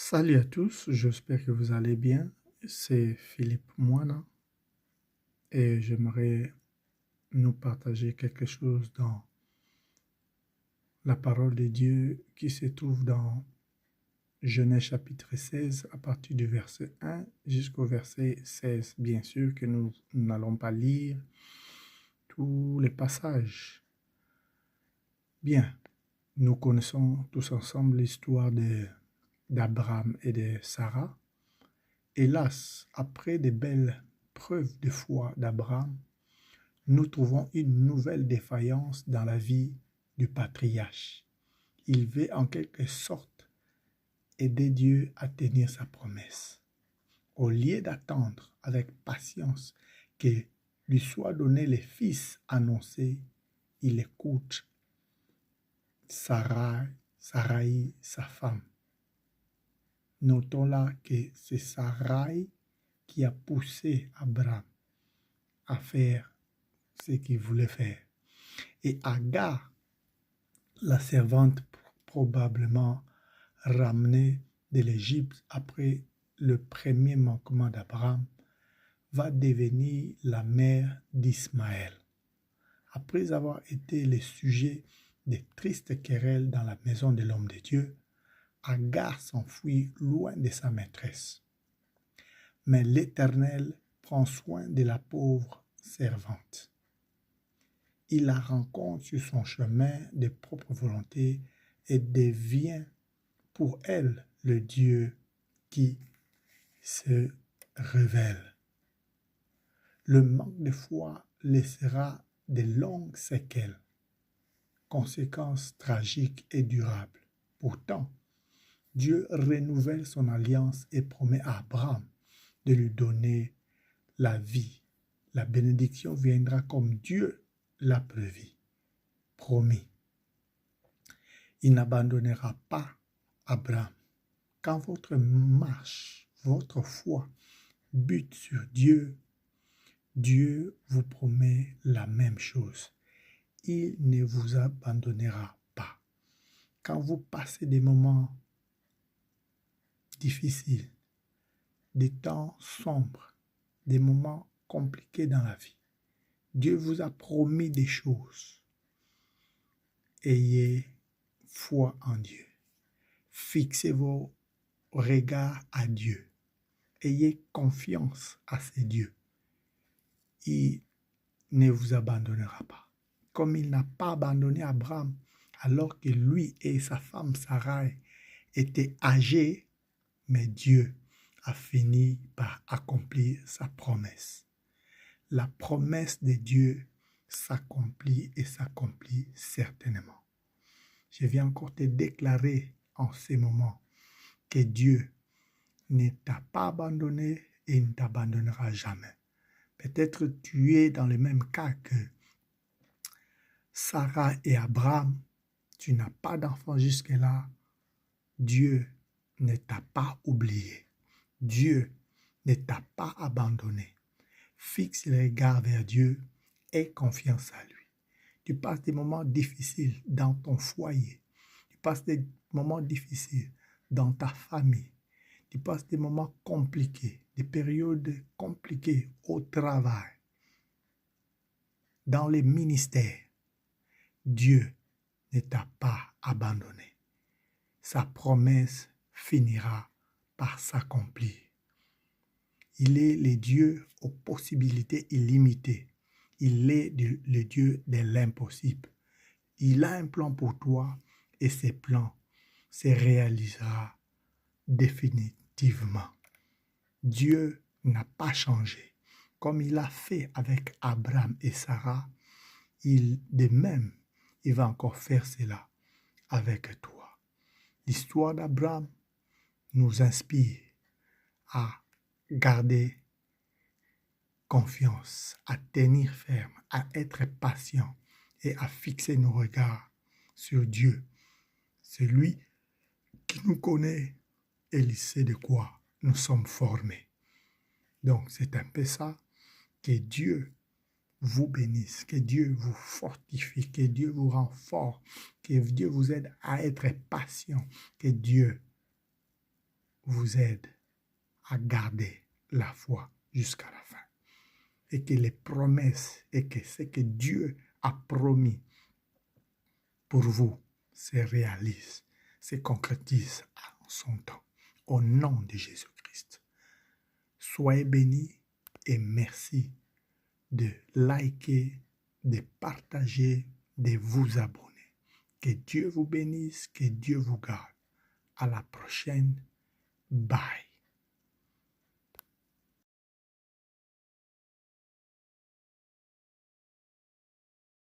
Salut à tous, j'espère que vous allez bien. C'est Philippe Moina et j'aimerais nous partager quelque chose dans la parole de Dieu qui se trouve dans Genèse chapitre 16 à partir du verset 1 jusqu'au verset 16. Bien sûr que nous n'allons pas lire tous les passages. Bien, nous connaissons tous ensemble l'histoire d'Abraham et de Sarah. Hélas, après de belles preuves de foi d'Abraham, nous trouvons une nouvelle défaillance dans la vie du patriarche. Il veut en quelque sorte aider Dieu à tenir sa promesse. Au lieu d'attendre avec patience que lui soient donnés les fils annoncés, il écoute Sarai, sa femme. Notons là que c'est Sarai qui a poussé Abraham à faire ce qu'il voulait faire. Et Agar, la servante probablement ramenée de l'Égypte après le premier manquement d'Abraham, va devenir la mère d'Ismaël. Après avoir été le sujet de tristes querelles dans la maison de l'homme de Dieu, Agar s'enfuit loin de sa maîtresse. Mais l'Éternel prend soin de la pauvre servante. Il la rencontre sur son chemin de propre volonté et devient pour elle le Dieu qui se révèle. Le manque de foi laissera de longues séquelles, conséquences tragiques et durables. Pourtant, Dieu renouvelle son alliance et promet à Abraham de lui donner la vie. La bénédiction viendra comme Dieu l'a prévu, promis. Il n'abandonnera pas Abraham. Quand votre marche, votre foi bute sur Dieu, Dieu vous promet la même chose. Il ne vous abandonnera pas. Quand vous passez des moments difficiles, des temps sombres, des moments compliqués dans la vie, Dieu vous a promis des choses. Ayez foi en Dieu. Fixez vos regards à Dieu. Ayez confiance à ce Dieu. Il ne vous abandonnera pas. Comme il n'a pas abandonné Abraham alors que lui et sa femme Sarai étaient âgés, mais Dieu a fini par accomplir sa promesse. La promesse de Dieu s'accomplit et s'accomplit certainement. Je viens encore te déclarer en ces moments que Dieu ne t'a pas abandonné et ne t'abandonnera jamais. Peut-être tu es dans le même cas que Sarah et Abraham. Tu n'as pas d'enfant jusque-là. Dieu ne t'a pas oublié. Dieu ne t'a pas abandonné. Fixe les regards vers Dieu et confiance à lui. Tu passes des moments difficiles dans ton foyer. Tu passes des moments difficiles dans ta famille. Tu passes des moments compliqués, des périodes compliquées au travail, dans les ministères. Dieu ne t'a pas abandonné. Sa promesse finira par s'accomplir. Il est le Dieu aux possibilités illimitées. Il est le Dieu de l'impossible. Il a un plan pour toi et ses plans se réalisera définitivement. Dieu n'a pas changé. Comme il a fait avec Abraham et Sarah, de même, il va encore faire cela avec toi. L'histoire d'Abraham nous inspire à garder confiance, à tenir ferme, à être patient et à fixer nos regards sur Dieu, celui qui nous connaît et il sait de quoi nous sommes formés. Donc c'est un peu ça. Que Dieu vous bénisse, que Dieu vous fortifie, que Dieu vous rend fort, que Dieu vous aide à être patient, que Dieu vous aide à garder la foi jusqu'à la fin. Et que les promesses et que ce que Dieu a promis pour vous se réalise, se concrétise en son temps. Au nom de Jésus-Christ. Soyez bénis et merci de liker, de partager, de vous abonner. Que Dieu vous bénisse, que Dieu vous garde. À la prochaine. Bye.